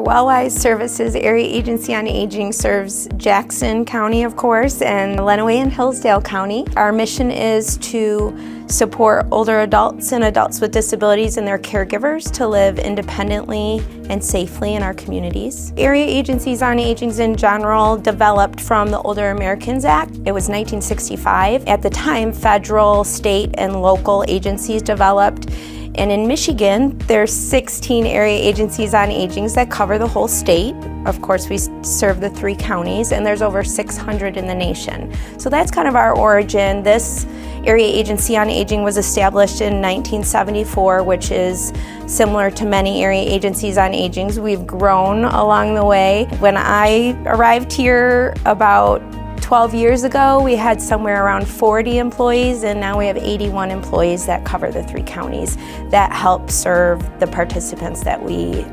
WellWise Services Area Agency on Aging serves Jackson County, of course, and Lenawee and Hillsdale County. Our mission is to support older adults and adults with disabilities and their caregivers to live independently and safely in our communities. Area agencies on aging in general developed from the Older Americans Act. It was 1965. At the time, federal, state, and local agencies developed. And in Michigan, there's 16 area agencies on aging that cover the whole state. Of course, we serve the 3 counties, and there's over 600 in the nation. So that's kind of our origin. This area agency on aging was established in 1974, which is similar to many area agencies on aging. We've grown along the way. When I arrived here about 12 years ago, we had somewhere around 40 employees, and now we have 81 employees that cover the 3 counties that help serve the participants that we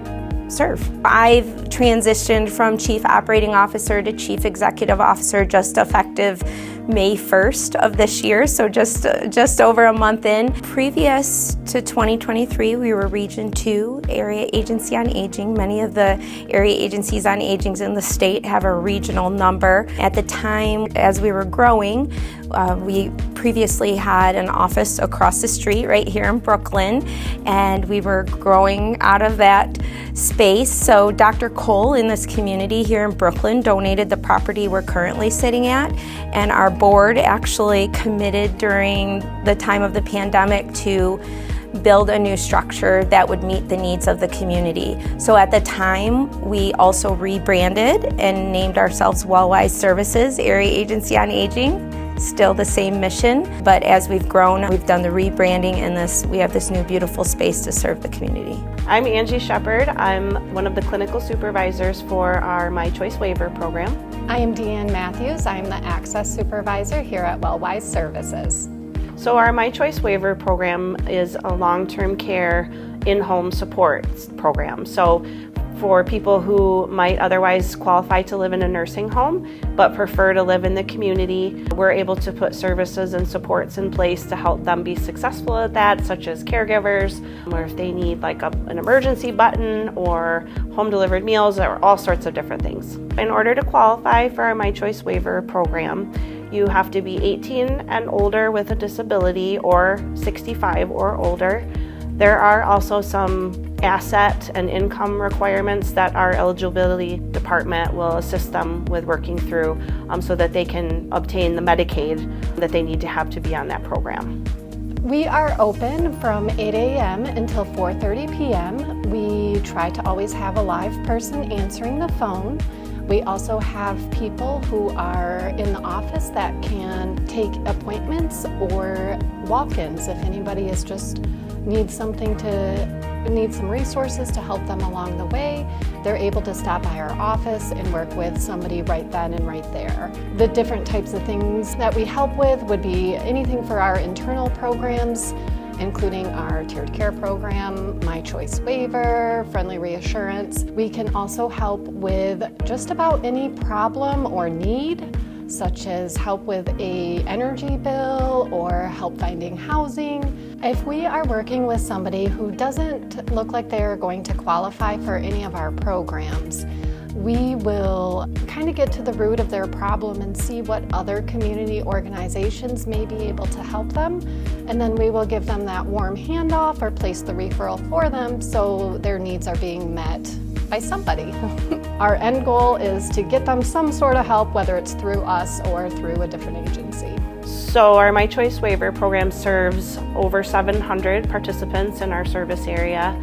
serve. I've transitioned from Chief Operating Officer to Chief Executive Officer just effective May 1st of this year, so just over a month in. Previous to 2023, we were Region 2 Area Agency on Aging. Many of the area agencies on aging in the state have a regional number. At the time, as we were growing, we previously had an office across the street right here in Brooklyn, and we were growing out of that space. So Dr. Cole in this community here in Brooklyn donated the property we're currently sitting at, and our board actually committed during the time of the pandemic to build a new structure that would meet the needs of the community. So at the time, we also rebranded and named ourselves WellWise Services, Area Agency on Aging. Still the same mission, but as we've grown, we've done the rebranding, and we have this new beautiful space to serve the community. I'm Angie Shepard. I'm one of the clinical supervisors for our My Choice Waiver program. I am Deanne Matthews. I'm the Access Supervisor here at WellWise Services. So our My Choice Waiver program is a long-term care in-home support program. So for people who might otherwise qualify to live in a nursing home but prefer to live in the community, we're able to put services and supports in place to help them be successful at that, such as caregivers, or if they need like an emergency button or home delivered meals, or all sorts of different things. In order to qualify for our My Choice Waiver program, you have to be 18 and older with a disability or 65 or older. There are also some asset and income requirements that our eligibility department will assist them with working through so that they can obtain the Medicaid that they need to have to be on that program. We are open from 8 a.m. until 4:30 p.m. We try to always have a live person answering the phone. We also have people who are in the office that can take appointments or walk-ins if anybody is just needs some resources to help them along the way. They're able to stop by our office and work with somebody right then and right there. The different types of things that we help with would be anything for our internal programs, including our tiered care program, My Choice Waiver, Friendly Reassurance. We can also help with just about any problem or need, such as help with an energy bill or help finding housing. If we are working with somebody who doesn't look like they're going to qualify for any of our programs, we will kind of get to the root of their problem and see what other community organizations may be able to help them. And then we will give them that warm handoff or place the referral for them so their needs are being met by somebody. Our end goal is to get them some sort of help, whether it's through us or through a different agency. So our My Choice Waiver program serves over 700 participants in our service area,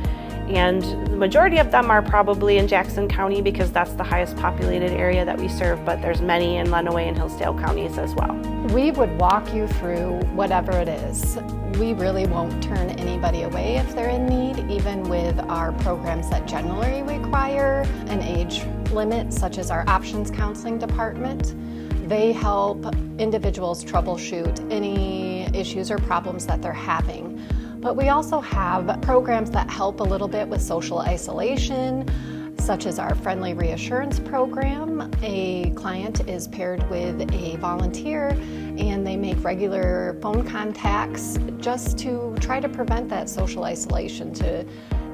and the majority of them are probably in Jackson County because that's the highest populated area that we serve, but there's many in Lenawee and Hillsdale counties as well. We would walk you through whatever it is. We really won't turn anybody away if they're in need, even with our programs that generally require an age limit, such as our Options Counseling Department. They help individuals troubleshoot any issues or problems that they're having. But we also have programs that help a little bit with social isolation, such as our Friendly Reassurance program. A client is paired with a volunteer and they make regular phone contacts just to try to prevent that social isolation, to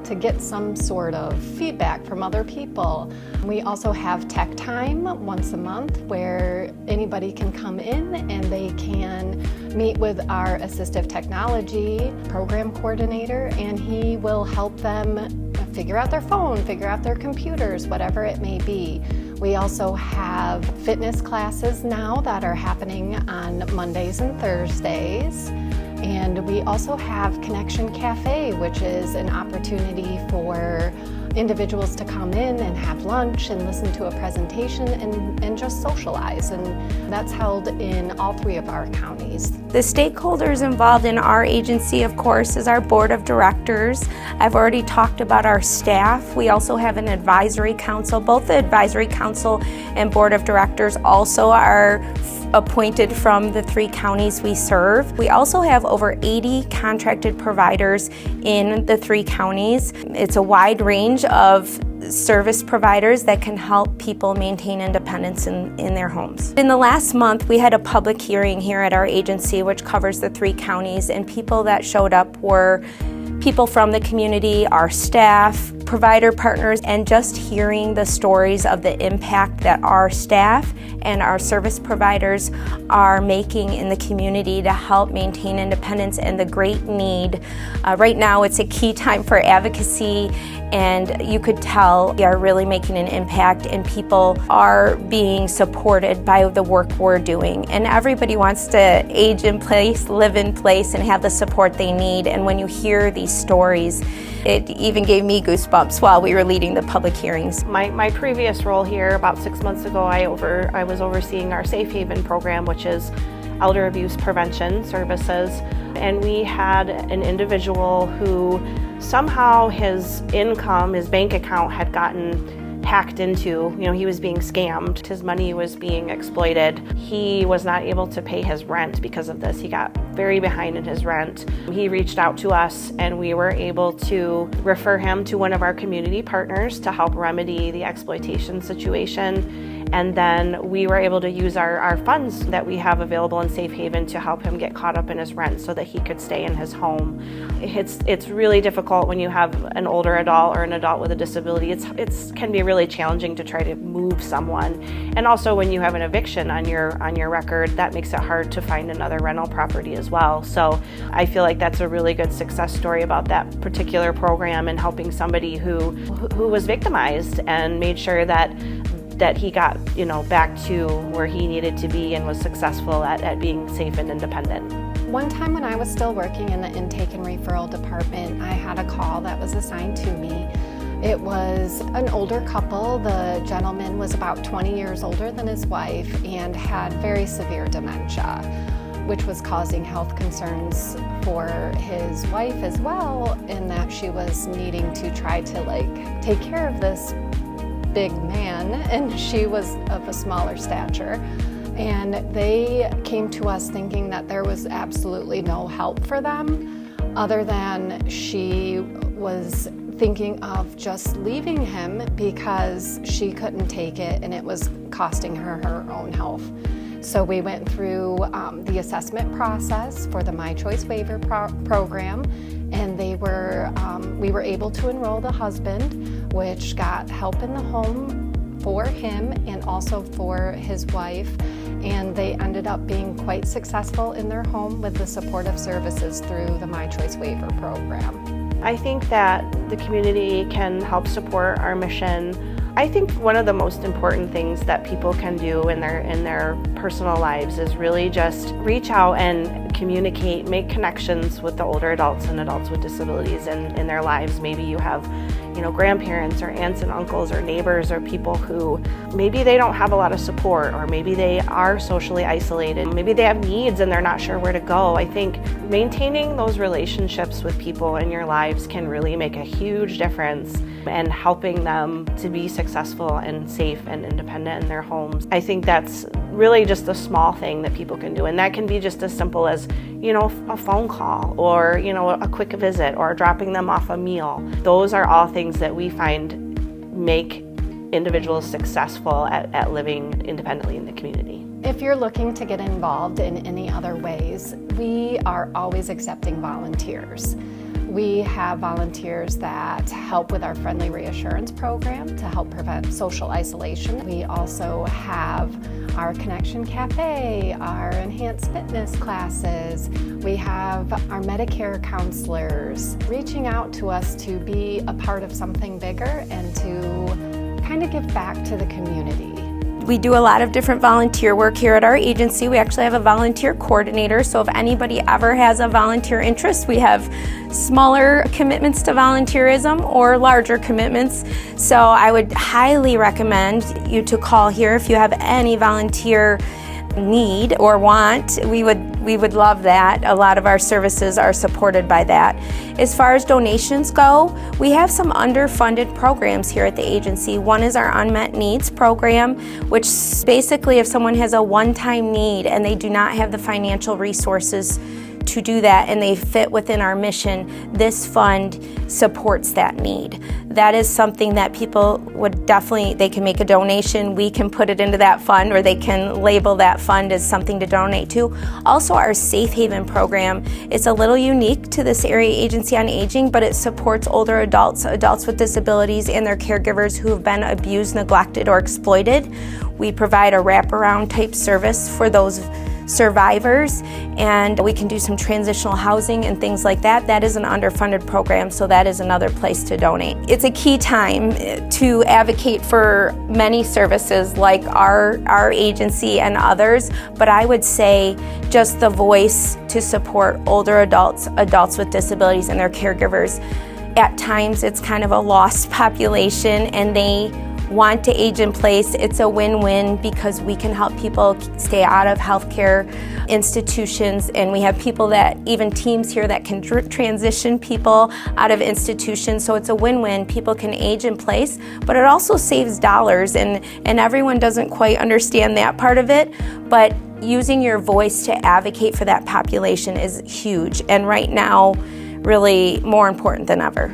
to get some sort of feedback from other people. We also have tech time once a month where anybody can come in and they can meet with our assistive technology program coordinator, and he will help them figure out their phone, figure out their computers, whatever it may be. We also have fitness classes now that are happening on Mondays and Thursdays. And we also have Connection Cafe, which is an opportunity for individuals to come in and have lunch and listen to a presentation and just socialize. And that's held in all 3 of our counties. The stakeholders involved in our agency, of course, is our board of directors. I've already talked about our staff. We also have an advisory council. Both the advisory council and board of directors also are appointed from the 3 counties we serve. We also have over 80 contracted providers in the 3 counties. It's a wide range of service providers that can help people maintain independence in their homes. In the last month, we had a public hearing here at our agency which covers the 3 counties, and people that showed up were people from the community, our staff, provider partners, and just hearing the stories of the impact that our staff and our service providers are making in the community to help maintain independence and the great need. Right now it's a key time for advocacy, and you could tell we are really making an impact and people are being supported by the work we're doing. And everybody wants to age in place, live in place, and have the support they need. And when you hear these stories, it even gave me goosebumps while we were leading the public hearings. My previous role here, about 6 months ago, I was overseeing our Safe Haven program, which is elder abuse prevention services. And we had an individual who somehow his income, his bank account had gotten hacked into. He was being scammed. His money was being exploited. He was not able to pay his rent because of this. He got very behind in his rent. He reached out to us and we were able to refer him to one of our community partners to help remedy the exploitation situation. And then we were able to use our funds that we have available in Safe Haven to help him get caught up in his rent so that he could stay in his home. It's really difficult when you have an older adult or an adult with a disability. It can be really challenging to try to move someone. And also when you have an eviction on your record, that makes it hard to find another rental property as well. So I feel like that's a really good success story about that particular program and helping somebody who was victimized and made sure that he got back to where he needed to be and was successful at being safe and independent. One time when I was still working in the intake and referral department, I had a call that was assigned to me. It was an older couple. The gentleman was about 20 years older than his wife and had very severe dementia, which was causing health concerns for his wife as well, in that she was needing to try to take care of this big man, and she was of a smaller stature. And they came to us thinking that there was absolutely no help for them other than she was thinking of just leaving him because she couldn't take it and it was costing her her own health. So we went through the assessment process for the My Choice Waiver program, and we were able to enroll the husband, which got help in the home for him and also for his wife, and they ended up being quite successful in their home with the supportive services through the My Choice Waiver program. I think that the community can help support our mission. I think one of the most important things that people can do in their personal lives is really just reach out and communicate, make connections with the older adults and adults with disabilities in their lives. Maybe you have grandparents or aunts and uncles or neighbors or people who maybe they don't have a lot of support, or maybe they are socially isolated. Maybe they have needs and they're not sure where to go. I think maintaining those relationships with people in your lives can really make a huge difference in helping them to be successful and safe and independent in their homes. I think that's really just a small thing that people can do, and that can be just as simple as a phone call or a quick visit or dropping them off a meal. Those are all things that we find make individuals successful at living independently in the community. If you're looking to get involved in any other ways, we are always accepting volunteers. We have volunteers that help with our Friendly Reassurance program to help prevent social isolation. We also have our Connection Cafe, our enhanced fitness classes. We have our Medicare counselors reaching out to us to be a part of something bigger and to kind of give back to the community. We do a lot of different volunteer work here at our agency. We actually have a volunteer coordinator, so if anybody ever has a volunteer interest, we have smaller commitments to volunteerism or larger commitments. So I would highly recommend you to call here if you have any volunteer need or want. We would love that. A lot of our services are supported by that. As far as donations go, we have some underfunded programs here at the agency. One is our unmet needs program, which basically if someone has a one-time need and they do not have the financial resources to do that and they fit within our mission, this fund supports that need. That is something that people would definitely, they can make a donation, we can put it into that fund, or they can label that fund as something to donate to. Also, our Safe Haven program, it's a little unique to this area agency on aging, but it supports older adults, adults with disabilities, and their caregivers who have been abused, neglected, or exploited. We provide a wraparound type service for those survivors, and we can do some transitional housing and things like that. That is an underfunded program, so that is another place to donate. It's a key time to advocate for many services like our agency and others, but I would say just the voice to support older adults, adults with disabilities, and their caregivers. At times it's kind of a lost population and they want to age in place. It's a win-win because we can help people stay out of healthcare institutions, and we have people that, even teams here that can transition people out of institutions. So it's a win-win. People can age in place, but it also saves dollars, and everyone doesn't quite understand that part of it, but using your voice to advocate for that population is huge, and right now really more important than ever.